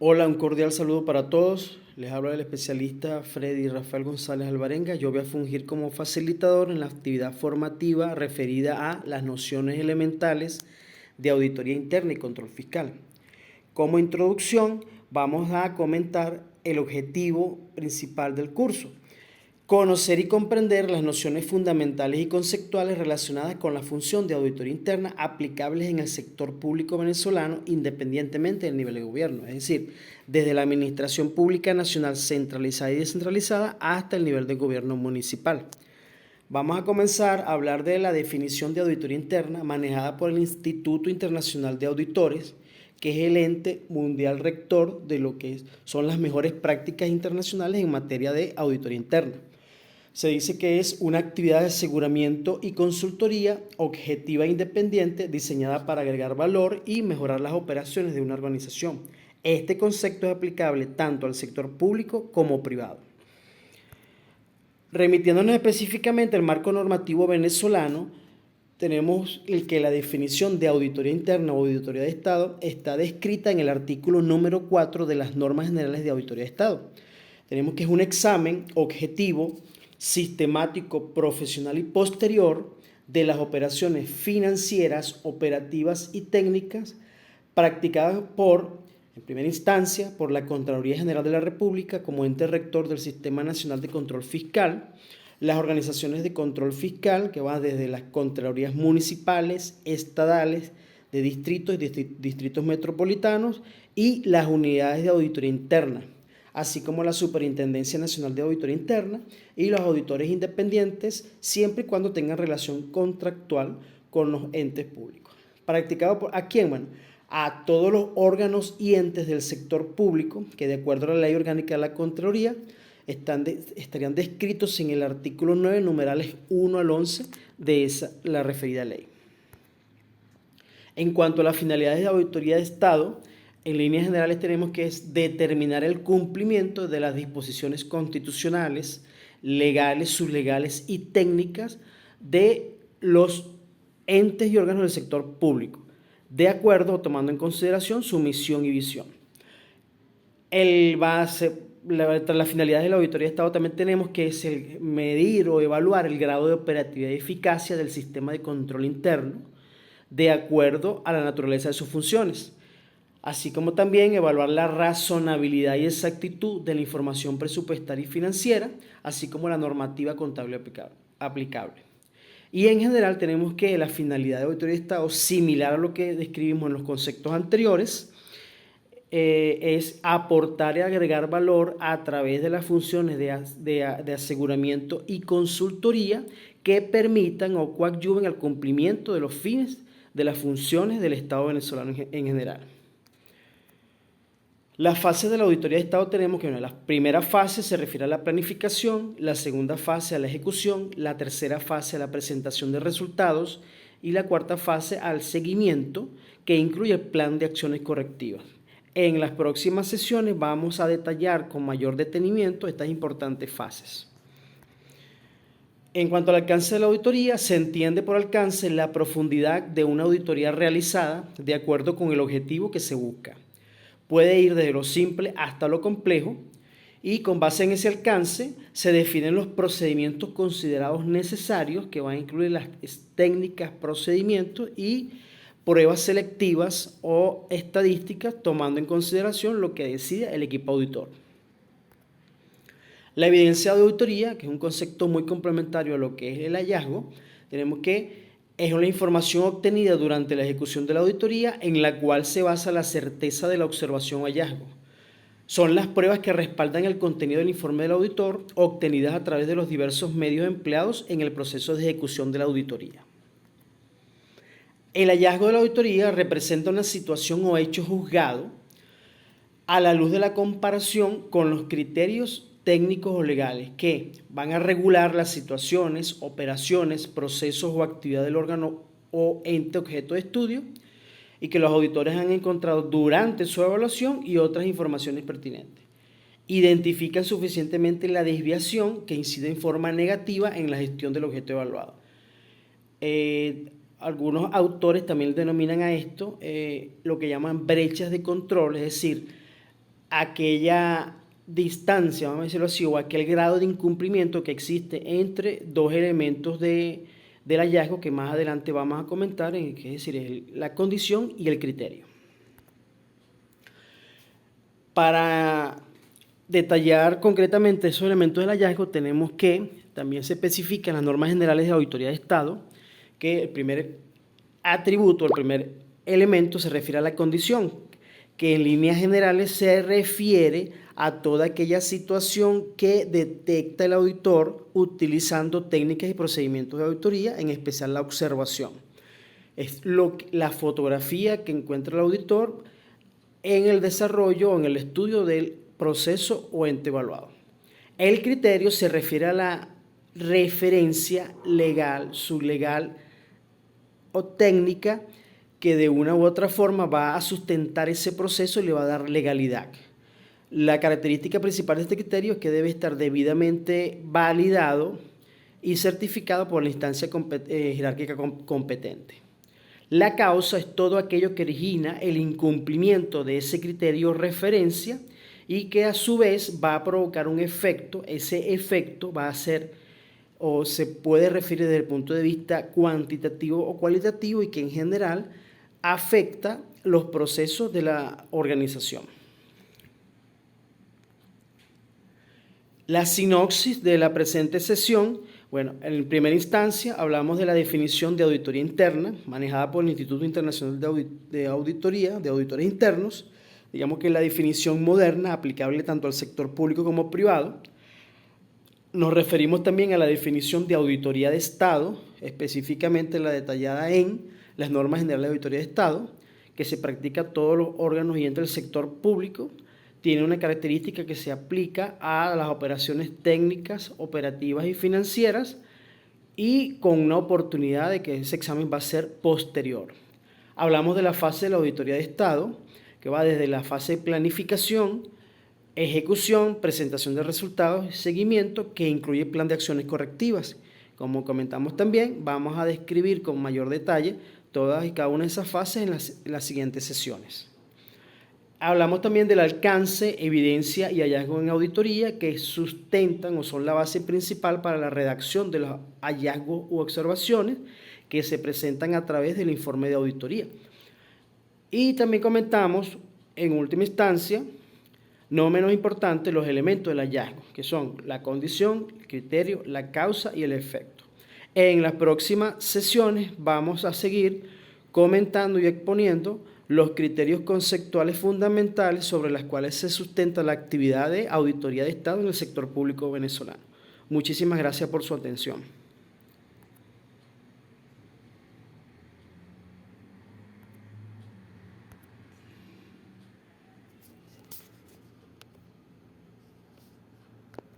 Hola, un cordial saludo para todos. Les habla el especialista Freddy Rafael González Alvarenga. Yo voy a fungir como facilitador en la actividad formativa referida a las nociones elementales de auditoría interna y control fiscal. Como introducción, vamos a comentar el objetivo principal del curso. Conocer y comprender las nociones fundamentales y conceptuales relacionadas con la función de auditoría interna aplicables en el sector público venezolano independientemente del nivel de gobierno, es decir, desde la administración pública nacional centralizada y descentralizada hasta el nivel de gobierno municipal. Vamos a comenzar a hablar de la definición de auditoría interna manejada por el Instituto Internacional de Auditores, que es el ente mundial rector de lo que son las mejores prácticas internacionales en materia de auditoría interna. Se dice que es una actividad de aseguramiento y consultoría objetiva e independiente diseñada para agregar valor y mejorar las operaciones de una organización. Este concepto es aplicable tanto al sector público como privado. Remitiéndonos específicamente al marco normativo venezolano, tenemos que la definición de auditoría interna o auditoría de Estado está descrita en el artículo número 4 de las normas generales de auditoría de Estado. Tenemos que es un examen objetivo, sistemático, profesional y posterior de las operaciones financieras, operativas y técnicas practicadas en primera instancia, por la Contraloría General de la República como ente rector del Sistema Nacional de Control Fiscal, las organizaciones de control fiscal que van desde las Contralorías municipales, estadales, de distritos y distritos metropolitanos y las unidades de auditoría interna, así como la Superintendencia Nacional de Auditoría Interna y los auditores independientes, siempre y cuando tengan relación contractual con los entes públicos. ¿Practicado a quién? Bueno, a todos los órganos y entes del sector público que, de acuerdo a la Ley Orgánica de la Contraloría, estarían descritos en el artículo 9, numerales 1 al 11 de la referida ley. En cuanto a las finalidades de auditoría de Estado, en líneas generales tenemos que determinar el cumplimiento de las disposiciones constitucionales, legales, sublegales y técnicas de los entes y órganos del sector público, de acuerdo o tomando en consideración su misión y visión. Las finalidades de la auditoría de Estado también tenemos que es medir o evaluar el grado de operatividad y eficacia del sistema de control interno de acuerdo a la naturaleza de sus funciones, así como también evaluar la razonabilidad y exactitud de la información presupuestaria y financiera, así como la normativa contable aplicable. Y en general tenemos que la finalidad de auditoría de Estado, similar a lo que describimos en los conceptos anteriores, es aportar y agregar valor a través de las funciones de aseguramiento y consultoría que permitan o coadyuven al cumplimiento de los fines de las funciones del Estado venezolano en general. Las fases de la auditoría de Estado tenemos que, la primera fase se refiere a la planificación, la segunda fase a la ejecución, la tercera fase a la presentación de resultados y la cuarta fase al seguimiento, que incluye el plan de acciones correctivas. En las próximas sesiones vamos a detallar con mayor detenimiento estas importantes fases. En cuanto al alcance de la auditoría, se entiende por alcance la profundidad de una auditoría realizada de acuerdo con el objetivo que se busca. Puede ir desde lo simple hasta lo complejo y con base en ese alcance se definen los procedimientos considerados necesarios que van a incluir las técnicas, procedimientos y pruebas selectivas o estadísticas tomando en consideración lo que decide el equipo auditor. La evidencia de auditoría, que es un concepto muy complementario a lo que es el hallazgo, tenemos que es una información obtenida durante la ejecución de la auditoría en la cual se basa la certeza de la observación o hallazgo. Son las pruebas que respaldan el contenido del informe del auditor obtenidas a través de los diversos medios empleados en el proceso de ejecución de la auditoría. El hallazgo de la auditoría representa una situación o hecho juzgado a la luz de la comparación con los criterios técnicos o legales que van a regular las situaciones, operaciones, procesos o actividad del órgano o ente objeto de estudio y que los auditores han encontrado durante su evaluación y otras informaciones pertinentes. Identifican suficientemente la desviación que incide en forma negativa en la gestión del objeto evaluado. Algunos autores también denominan a esto lo que llaman brechas de control, es decir, aquella distancia, vamos a decirlo así, o aquel grado de incumplimiento que existe entre dos elementos del hallazgo que más adelante vamos a comentar, que es decir, la condición y el criterio. Para detallar concretamente esos elementos del hallazgo, tenemos que también se especifica en las normas generales de auditoría de Estado que el primer atributo, el primer elemento se refiere a la condición, que en líneas generales se refiere a toda aquella situación que detecta el auditor utilizando técnicas y procedimientos de auditoría, en especial la observación. Es la fotografía que encuentra el auditor en el desarrollo o en el estudio del proceso o ente evaluado. El criterio se refiere a la referencia legal, sublegal o técnica que de una u otra forma va a sustentar ese proceso y le va a dar legalidad. La característica principal de este criterio es que debe estar debidamente validado y certificado por la instancia jerárquica competente. La causa es todo aquello que origina el incumplimiento de ese criterio o referencia y que a su vez va a provocar un efecto. Ese efecto va a ser o se puede referir desde el punto de vista cuantitativo o cualitativo y que en general afecta los procesos de la organización. La sinopsis de la presente sesión, bueno, en primera instancia hablamos de la definición de auditoría interna manejada por el Instituto Internacional de Auditoría, de Auditores Internos, digamos que es la definición moderna aplicable tanto al sector público como privado. Nos referimos también a la definición de auditoría de Estado, específicamente la detallada en las normas generales de auditoría de Estado, que se practica a todos los órganos y entes del sector público. Tiene una característica que se aplica a las operaciones técnicas, operativas y financieras y con una oportunidad de que ese examen va a ser posterior. Hablamos de la fase de la auditoría de Estado, que va desde la fase de planificación, ejecución, presentación de resultados y seguimiento, que incluye plan de acciones correctivas. Como comentamos también, vamos a describir con mayor detalle todas y cada una de esas fases en las siguientes sesiones. Hablamos también del alcance, evidencia y hallazgo en auditoría, que sustentan o son la base principal para la redacción de los hallazgos u observaciones que se presentan a través del informe de auditoría. Y también comentamos, en última instancia, no menos importante, los elementos del hallazgo, que son la condición, el criterio, la causa y el efecto. En las próximas sesiones vamos a seguir comentando y exponiendo los criterios conceptuales fundamentales sobre los cuales se sustenta la actividad de auditoría de Estado en el sector público venezolano. Muchísimas gracias por su atención.